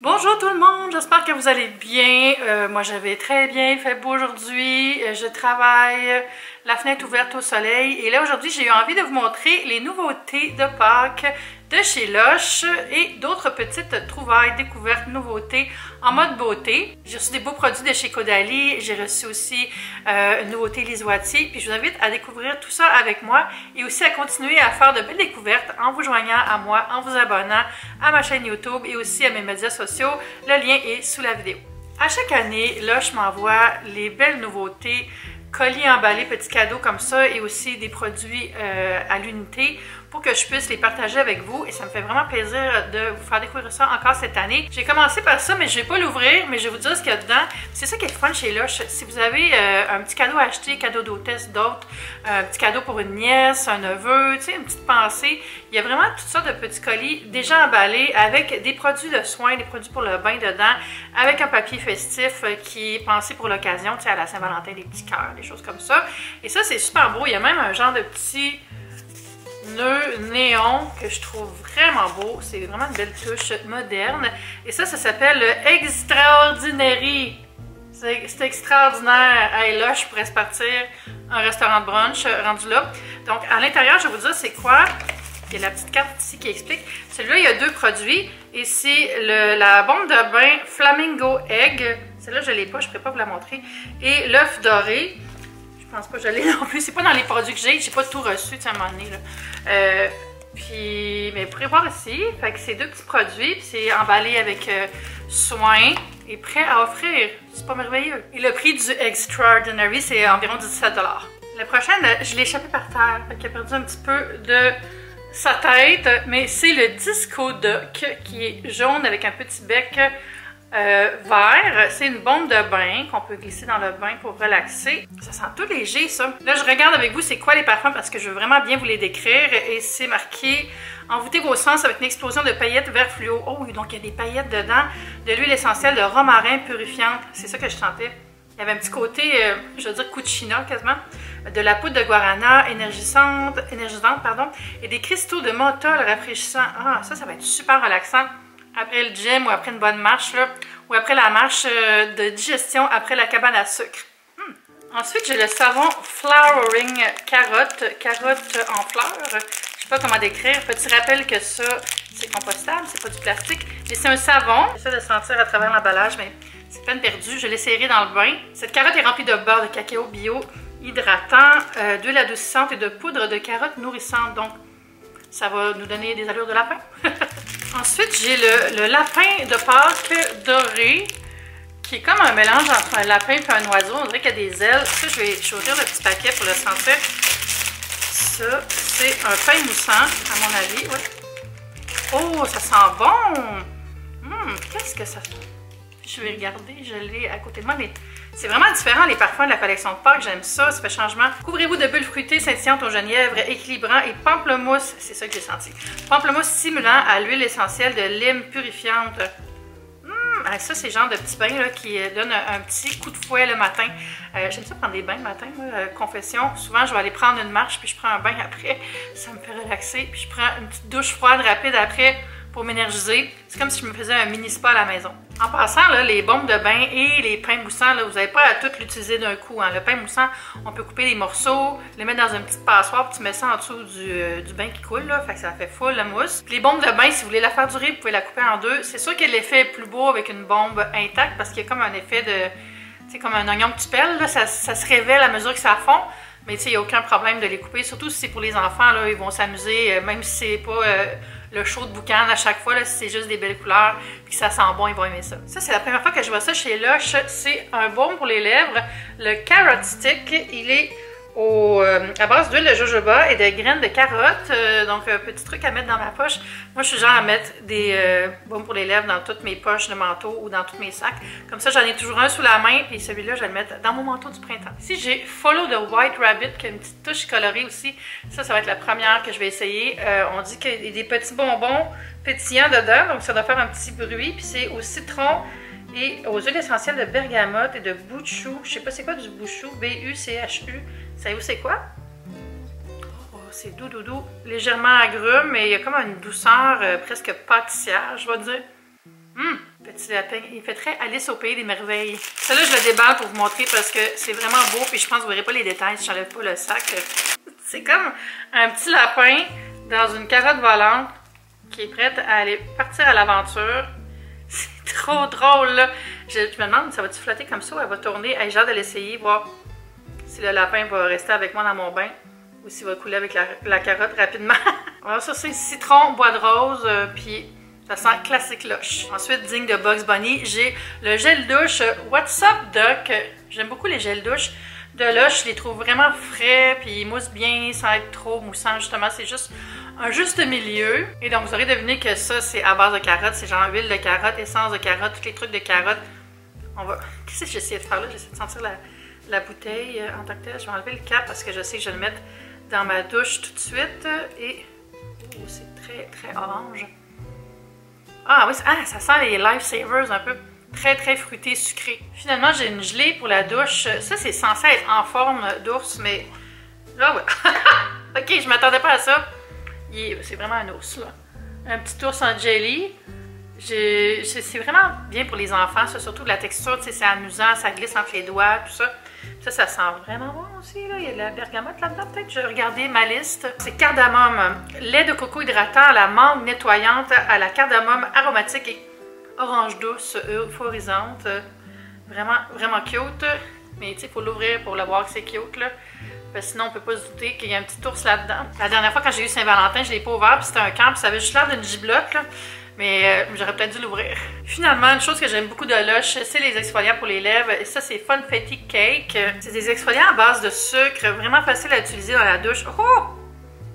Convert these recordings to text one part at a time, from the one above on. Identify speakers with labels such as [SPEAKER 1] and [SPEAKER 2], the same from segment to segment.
[SPEAKER 1] Bonjour tout le monde, j'espère que vous allez bien. Moi j'avais très bien, il fait beau aujourd'hui, je travaille, la fenêtre ouverte au soleil. Et là aujourd'hui j'ai eu envie de vous montrer les nouveautés de Pâques de chez Lush et d'autres petites trouvailles, découvertes, nouveautés en mode beauté. J'ai reçu des beaux produits de chez Caudalie, j'ai reçu aussi une nouveauté Lisoati. Puis je vous invite à découvrir tout ça avec moi et aussi à continuer à faire de belles découvertes en vous joignant à moi, en vous abonnant à ma chaîne YouTube et aussi à mes médias sociaux. Le lien est sous la vidéo. À chaque année, Lush m'envoie les belles nouveautés, colis emballés, petits cadeaux comme ça et aussi des produits à l'unité pour que je puisse les partager avec vous et ça me fait vraiment plaisir de vous faire découvrir ça encore cette année. J'ai commencé par ça, mais je ne vais pas l'ouvrir, mais je vais vous dire ce qu'il y a dedans. C'est ça qui est le fun chez Lush. Si vous avez un petit cadeau à acheter, cadeau d'hôtesse, d'autres, un petit cadeau pour une nièce, un neveu, tu sais, une petite pensée, il y a vraiment toutes sortes de petits colis déjà emballés avec des produits de soins, des produits pour le bain dedans, avec un papier festif qui est pensé pour l'occasion, tu sais, à la Saint-Valentin, des petits cœurs, des choses comme ça. Et ça, c'est super beau. Il y a même un genre de petit nœud néon que je trouve vraiment beau. C'est vraiment une belle touche moderne. Et ça s'appelle le Extraordinary. C'est extraordinaire. Hey, là, je pourrais se partir un restaurant de brunch rendu là. Donc, à l'intérieur, je vais vous dire c'est quoi. Il y a la petite carte ici qui explique. Celui-là, il y a deux produits. Et c'est la bombe de bain Flamingo Egg. Celle-là, je ne l'ai pas, je ne pourrais pas vous la montrer. Et l'œuf doré. Je pense pas que je l'ai non plus. C'est pas dans les produits que j'ai pas tout reçu, tu sais, à un moment donné, là. Mais vous pourrez voir ici, fait que c'est deux petits produits, puis c'est emballé avec soin et prêt à offrir. C'est pas merveilleux. Et le prix du Extraordinary, c'est environ 17 $. La prochaine, je l'ai échappé par terre, fait qu'il a perdu un petit peu de sa tête, mais c'est le Disco Duck qui est jaune avec un petit bec vert. C'est une bombe de bain qu'on peut glisser dans le bain pour relaxer. Ça sent tout léger, ça. Là, je regarde avec vous c'est quoi les parfums parce que je veux vraiment bien vous les décrire. Et c'est marqué « Envoûtez vos sens avec une explosion de paillettes vert fluo ». Oh, donc il y a des paillettes dedans. De l'huile essentielle de romarin purifiante. C'est ça que je sentais. Il y avait un petit côté, je veux dire, cucina quasiment. De la poudre de guarana énergisante, pardon. Et des cristaux de menthol rafraîchissants. Ah, ça va être super relaxant. Après le gym ou après une bonne marche, là, ou après la marche de digestion après la cabane à sucre. Ensuite, j'ai le savon Flowering Carotte en fleurs. Je ne sais pas comment décrire. Petit rappel que ça, c'est compostable, c'est pas du plastique. Mais c'est un savon. J'essaie de sentir à travers l'emballage, mais c'est peine perdue. Je l'ai serré dans le bain. Cette carotte est remplie de beurre de cacao bio, hydratant, d'huile adoucissante et de poudre de carotte nourrissante. Donc, ça va nous donner des allures de lapin. Ensuite, j'ai le lapin de Pâques doré, qui est comme un mélange entre un lapin et un oiseau. On dirait qu'il y a des ailes. Ça, je vais ouvrir le petit paquet pour le sentir. Ça, c'est un pain moussant, à mon avis. Ouais. Oh, ça sent bon! Qu'est-ce que ça sent? Je vais regarder, je l'ai à côté de moi, mais c'est vraiment différent les parfums de la collection de Pâques. J'aime ça, ça fait changement. Couvrez-vous de bulles fruitées scintillantes au genièvre, équilibrant et pamplemousse, c'est ça que j'ai senti. Pamplemousse stimulant à l'huile essentielle de lime purifiante. Ça, c'est le genre de petit bain là, qui donne un petit coup de fouet le matin. J'aime ça prendre des bains le matin, confession. Souvent, je vais aller prendre une marche, puis je prends un bain après. Ça me fait relaxer. Puis je prends une petite douche froide rapide après pour m'énergiser. C'est comme si je me faisais un mini spa à la maison. En passant, là, les bombes de bain et les pains moussants, là, vous n'avez pas à tout l'utiliser d'un coup. Hein. Le pain moussant, on peut couper des morceaux, les mettre dans une petite passoire, puis tu mets ça en dessous du bain qui coule, là, fait que ça fait full la mousse. Puis les bombes de bain, si vous voulez la faire durer, vous pouvez la couper en deux. C'est sûr que l'effet est plus beau avec une bombe intacte parce qu'il y a comme un effet de... C'est comme un oignon que tu pelles, là, ça se révèle à mesure que ça fond. Mais tu sais, il n'y a aucun problème de les couper, surtout si c'est pour les enfants, là, ils vont s'amuser, même si c'est pas le show de boucan à chaque fois, là, si c'est juste des belles couleurs, puis que ça sent bon, ils vont aimer ça. Ça, c'est la première fois que je vois ça chez Lush, c'est un baume pour les lèvres, le Carrot Stick, il est à base d'huile de jojoba et de graines de carotte, donc petit truc à mettre dans ma poche. Moi, je suis genre à mettre des baumes pour les lèvres dans toutes mes poches de manteau ou dans tous mes sacs. Comme ça, j'en ai toujours un sous la main, puis celui-là, je vais le mettre dans mon manteau du printemps. Ici, j'ai Follow the White Rabbit, qui a une petite touche colorée aussi. Ça va être la première que je vais essayer. On dit qu'il y a des petits bonbons pétillants dedans, donc ça doit faire un petit bruit. Puis c'est au citron et aux huiles essentielles de bergamote et de bouchou. Je sais pas c'est quoi du bouchou, B-U-C-H-U. Savez-vous c'est quoi? Oh, c'est doux, doux, doux. Légèrement agrume, mais il y a comme une douceur presque pâtissière, je vais dire. Petit lapin. Il fait très Alice au pays des merveilles. Celui-là, je le déballe pour vous montrer parce que c'est vraiment beau. Puis je pense que vous verrez pas les détails si j'enlève pas le sac. C'est comme un petit lapin dans une carotte volante qui est prête à aller partir à l'aventure. C'est trop drôle, là. Je me demande, ça va-tu flotter comme ça ou elle va tourner? Hey, j'ai hâte de l'essayer, voir si le lapin va rester avec moi dans mon bain ou s'il va couler avec la carotte rapidement. Alors ça, c'est citron, bois de rose, puis ça sent classique lush. Ensuite, digne de Bugs Bunny, j'ai le gel douche What's Up Doc. J'aime beaucoup les gels douche de Lush. Je les trouve vraiment frais, puis ils moussent bien sans être trop moussant. Justement, c'est juste un juste milieu. Et donc, vous aurez deviné que ça, c'est à base de carottes. C'est genre huile de carotte, essence de carotte, tous les trucs de carotte. On va... Qu'est-ce que j'essaie de faire là? J'essaie de sentir la bouteille en tant que telle. Je vais enlever le cap parce que je sais que je vais le mettre dans ma douche tout de suite. Et... Oh, c'est très, très orange. Ah oui, ça sent les Lifesavers un peu. Très, très fruité, sucré. Finalement, j'ai une gelée pour la douche. Ça, c'est censé être en forme d'ours, mais... Là, ouais. Ok, je m'attendais pas à ça. C'est vraiment un ours, là. Un petit ours en jelly. C'est vraiment bien pour les enfants, ça, surtout la texture, tu sais, c'est amusant, ça glisse entre les doigts, tout ça. Ça sent vraiment bon aussi, là. Il y a de la bergamote là-dedans, peut-être. Je vais regarder ma liste. C'est cardamome, lait de coco hydratant à la mangue nettoyante, à la cardamome aromatique et orange douce, euphorisante. Vraiment, vraiment cute. Mais tu sais, il faut l'ouvrir pour le voir que c'est cute, là. Parce que sinon, on peut pas se douter qu'il y a un petit ours là-dedans. La dernière fois, quand j'ai eu Saint-Valentin, je l'ai pas ouvert, puis c'était un camp, puis ça avait juste l'air d'une giblotte, là. Mais j'aurais peut-être dû l'ouvrir. Finalement, une chose que j'aime beaucoup de Lush, c'est les exfoliants pour les lèvres. Et ça, c'est Funfetti Cake. C'est des exfoliants à base de sucre, vraiment facile à utiliser dans la douche. Oh!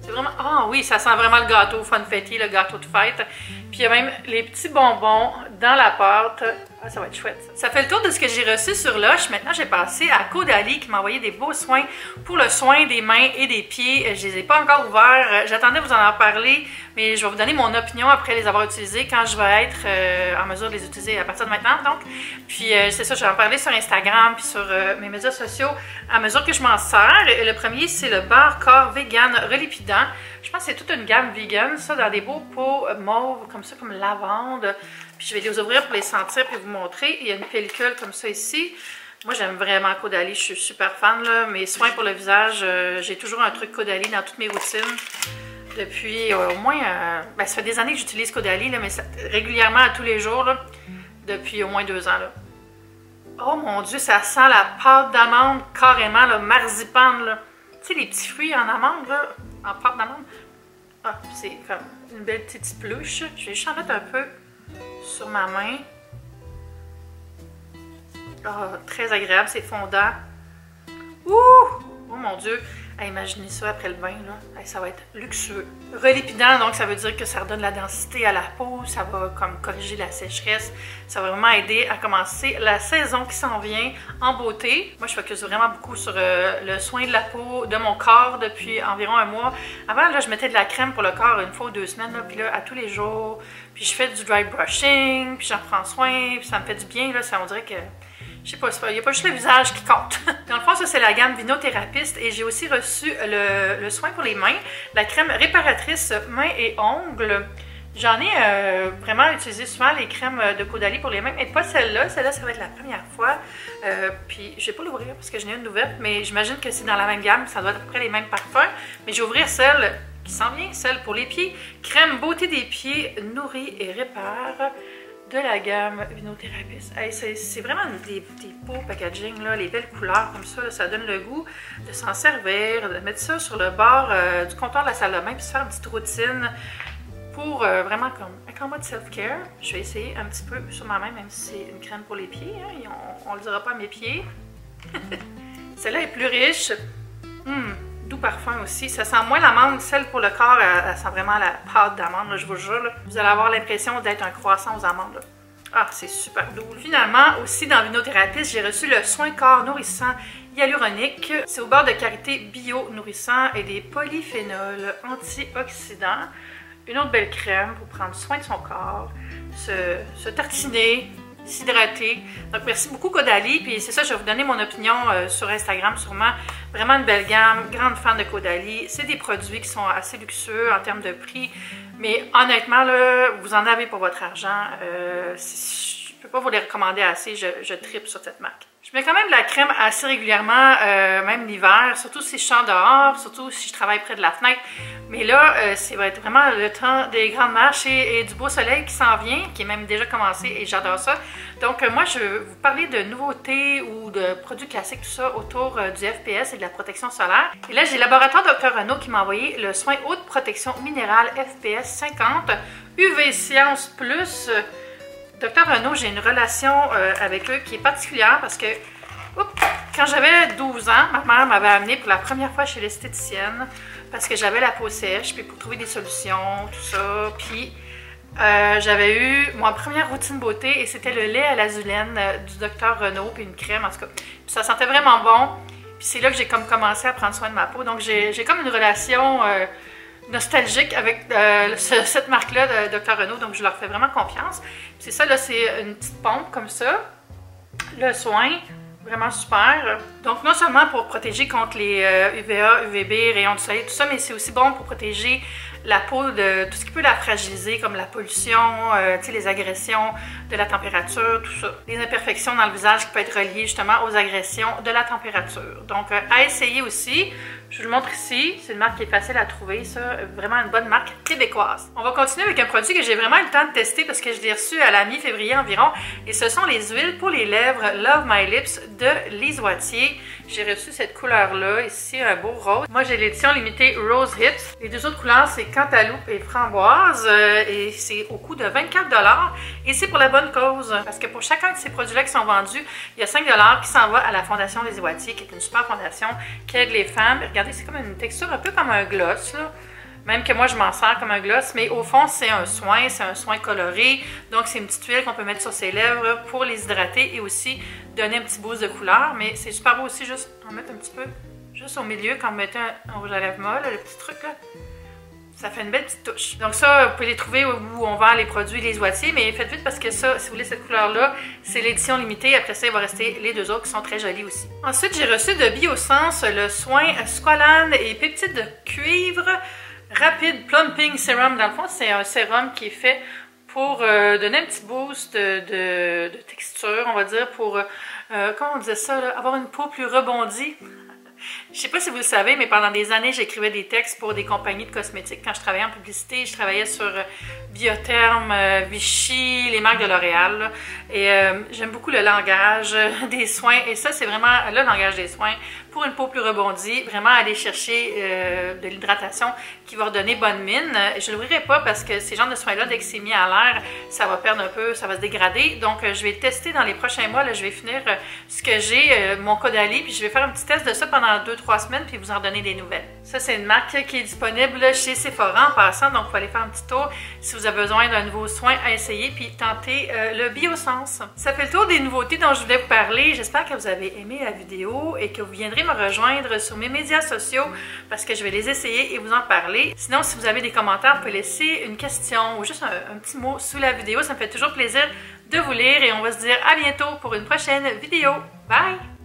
[SPEAKER 1] C'est vraiment... Ah oui, ça sent vraiment le gâteau Funfetti, le gâteau de fête. Puis il y a même les petits bonbons dans la pâte. Ah, ça va être chouette. Ça fait le tour de ce que j'ai reçu sur Lush. Maintenant, j'ai passé à Caudalie qui m'a envoyé des beaux soins pour le soin des mains et des pieds. Je les ai pas encore ouverts. J'attendais vous en parler, mais je vais vous donner mon opinion après les avoir utilisés quand je vais être en mesure de les utiliser à partir de maintenant. Donc, puis c'est ça, je vais en parler sur Instagram puis sur mes médias sociaux à mesure que je m'en sers. Le premier, c'est le Bar Corps Vegan Relipidant. Je pense que c'est toute une gamme vegan, ça, dans des beaux pots mauves, comme ça, comme lavande. Puis je vais les ouvrir pour les sentir puis vous montrer. Il y a une pellicule comme ça ici. Moi, j'aime vraiment Caudalie, je suis super fan, là. Mes soins pour le visage, j'ai toujours un truc Caudalie dans toutes mes routines. Depuis au moins, ça fait des années que j'utilise Caudalie, là, mais régulièrement à tous les jours, là, depuis au moins 2 ans. Là. Oh mon Dieu, ça sent la pâte d'amande carrément, le marzipan, là. Tu sais, les petits fruits en amande, là, en pâte d'amande. Ah, c'est comme une belle petite peluche. Je vais juste en mettre un peu sur ma main. Oh, très agréable, c'est fondant. Ouh! Oh mon Dieu! Imaginez ça après le bain, là. Ça va être luxueux. Relipidant, donc ça veut dire que ça redonne la densité à la peau, ça va comme corriger la sécheresse, ça va vraiment aider à commencer la saison qui s'en vient en beauté. Moi, je focus vraiment beaucoup sur le soin de la peau, de mon corps depuis environ 1 mois. Avant, là, je mettais de la crème pour le corps 1 fois ou 2 semaines, là, puis là, à tous les jours, puis je fais du dry brushing, puis j'en prends soin, puis ça me fait du bien, là, ça on dirait que... Je sais pas, il n'y a pas juste le visage qui compte. Dans le fond, ça c'est la gamme Vinotherapist et j'ai aussi reçu le soin pour les mains, la crème réparatrice mains et ongles. J'en ai vraiment utilisé souvent les crèmes de Caudalie pour les mains, mais pas celle-là. Celle-là, ça va être la première fois. Puis je vais pas l'ouvrir parce que j'en ai une ouverte, mais j'imagine que c'est dans la même gamme, ça doit être à peu près les mêmes parfums. Mais je vais ouvrir celle qui s'en vient, celle pour les pieds. Crème beauté des pieds, nourrit et répare. De la gamme Vinotherapist. Hey, c'est vraiment des beaux packaging, là, les belles couleurs comme ça, là, ça donne le goût de s'en servir, de mettre ça sur le bord du comptoir de la salle de bain, puis se faire une petite routine pour vraiment comme être en mode self-care. Je vais essayer un petit peu sur ma main, même si c'est une crème pour les pieds, hein, on le dira pas à mes pieds. Celle-là est plus riche. Doux parfum aussi. Ça sent moins l'amande. Celle pour le corps, elle sent vraiment la pâte d'amande, je vous jure. Là. Vous allez avoir l'impression d'être un croissant aux amandes. Là. Ah, c'est super doux. Finalement, aussi dans Vinotherapist, j'ai reçu le soin corps nourrissant hyaluronique. C'est au beurre de karité bio nourrissant et des polyphénols antioxydants. Une autre belle crème pour prendre soin de son corps, se tartiner, s'hydrater. Donc merci beaucoup Caudalie, puis c'est ça, je vais vous donner mon opinion sur Instagram sûrement Vraiment une belle gamme, grande fan de Caudalie. C'est des produits qui sont assez luxueux en termes de prix, mais honnêtement, là, vous en avez pour votre argent. Je ne peux pas vous les recommander assez, je tripe sur cette marque. Je mets quand même de la crème assez régulièrement, même l'hiver, surtout si je sors dehors, surtout si je travaille près de la fenêtre. Mais là, ça va être vraiment le temps des grandes marches et du beau soleil qui s'en vient, qui est même déjà commencé et j'adore ça. Donc moi, je vais vous parler de nouveautés ou de produits classiques, tout ça, autour du FPS et de la protection solaire. Et là, j'ai Laboratoire Dr Renaud qui m'a envoyé le soin haute protection minérale FPS 50 UV Science Plus. Dr Renaud, j'ai une relation avec eux qui est particulière parce que quand j'avais 12 ans, ma mère m'avait amenée pour la première fois chez l'esthéticienne parce que j'avais la peau sèche, puis pour trouver des solutions, tout ça. Puis j'avais eu ma première routine beauté et c'était le lait à l'azulène du Dr Renaud, puis une crème en tout cas. Puis ça sentait vraiment bon. Puis c'est là que j'ai comme commencé à prendre soin de ma peau. Donc j'ai comme une relation nostalgique avec cette marque-là de Dr Renaud, donc je leur fais vraiment confiance. C'est ça, là, c'est une petite pompe comme ça. Le soin, vraiment super. Donc non seulement pour protéger contre les UVA, UVB, rayons du soleil, tout ça, mais c'est aussi bon pour protéger la peau de tout ce qui peut la fragiliser, comme la pollution, les agressions de la température, tout ça. Les imperfections dans le visage qui peuvent être reliées justement aux agressions de la température. Donc à essayer aussi. Je vous le montre ici, c'est une marque qui est facile à trouver, ça, vraiment une bonne marque québécoise. On va continuer avec un produit que j'ai vraiment eu le temps de tester parce que je l'ai reçu à la mi-février environ, et ce sont les huiles pour les lèvres Love My Lips de Lise Wattier. J'ai reçu cette couleur-là, ici, un beau rose. Moi, j'ai l'édition limitée Rose Hips. Les deux autres couleurs, c'est Cantaloupe et Framboise, et c'est au coût de 24 $. Et c'est pour la bonne cause, parce que pour chacun de ces produits-là qui sont vendus, il y a 5 $ qui s'en va à la Fondation Lise Wattier, qui est une super fondation qui aide les femmes. Regardez, c'est comme une texture un peu comme un gloss, là. Même que moi, je m'en sers comme un gloss, mais au fond, c'est un soin coloré. Donc, c'est une petite huile qu'on peut mettre sur ses lèvres pour les hydrater et aussi donner un petit boost de couleur. Mais c'est super beau aussi, juste en mettre un petit peu, juste au milieu, quand vous mettez un rouge à lèvres molle, le petit truc là. Ça fait une belle petite touche. Donc ça, vous pouvez les trouver où on vend les produits Lise Wattier, mais faites vite parce que ça, si vous voulez cette couleur-là, c'est l'édition limitée. Après ça, il va rester les deux autres qui sont très jolies aussi. Ensuite, j'ai reçu de Biossance le soin Squalane et peptides de cuivre Rapid Plumping Serum. Dans le fond, c'est un sérum qui est fait pour donner un petit boost de texture, on va dire, pour, comment on disait ça, là, avoir une peau plus rebondie. Je sais pas si vous le savez, mais pendant des années, j'écrivais des textes pour des compagnies de cosmétiques. Quand je travaillais en publicité, je travaillais sur Biotherm, Vichy, les marques de L'Oréal. Et j'aime beaucoup le langage des soins. Et ça, c'est vraiment le langage des soins pour une peau plus rebondie. Vraiment aller chercher de l'hydratation qui va redonner bonne mine. Je ne l'ouvrirai pas parce que ces genres de soins-là, dès que c'est mis à l'air, ça va perdre un peu, ça va se dégrader. Donc, je vais le tester dans les prochains mois. Là, je vais finir ce que j'ai, mon Caudalie, puis je vais faire un petit test de ça pendant 2-3 semaines, puis vous en donner des nouvelles. Ça, c'est une marque qui est disponible chez Sephora en passant, donc vous pouvez aller faire un petit tour si vous avez besoin d'un nouveau soin à essayer, puis tenter le Biossance. Ça fait le tour des nouveautés dont je voulais vous parler. J'espère que vous avez aimé la vidéo et que vous viendrez me rejoindre sur mes médias sociaux parce que je vais les essayer et vous en parler. Sinon, si vous avez des commentaires, vous pouvez laisser une question ou juste un petit mot sous la vidéo. Ça me fait toujours plaisir de vous lire et on va se dire à bientôt pour une prochaine vidéo. Bye!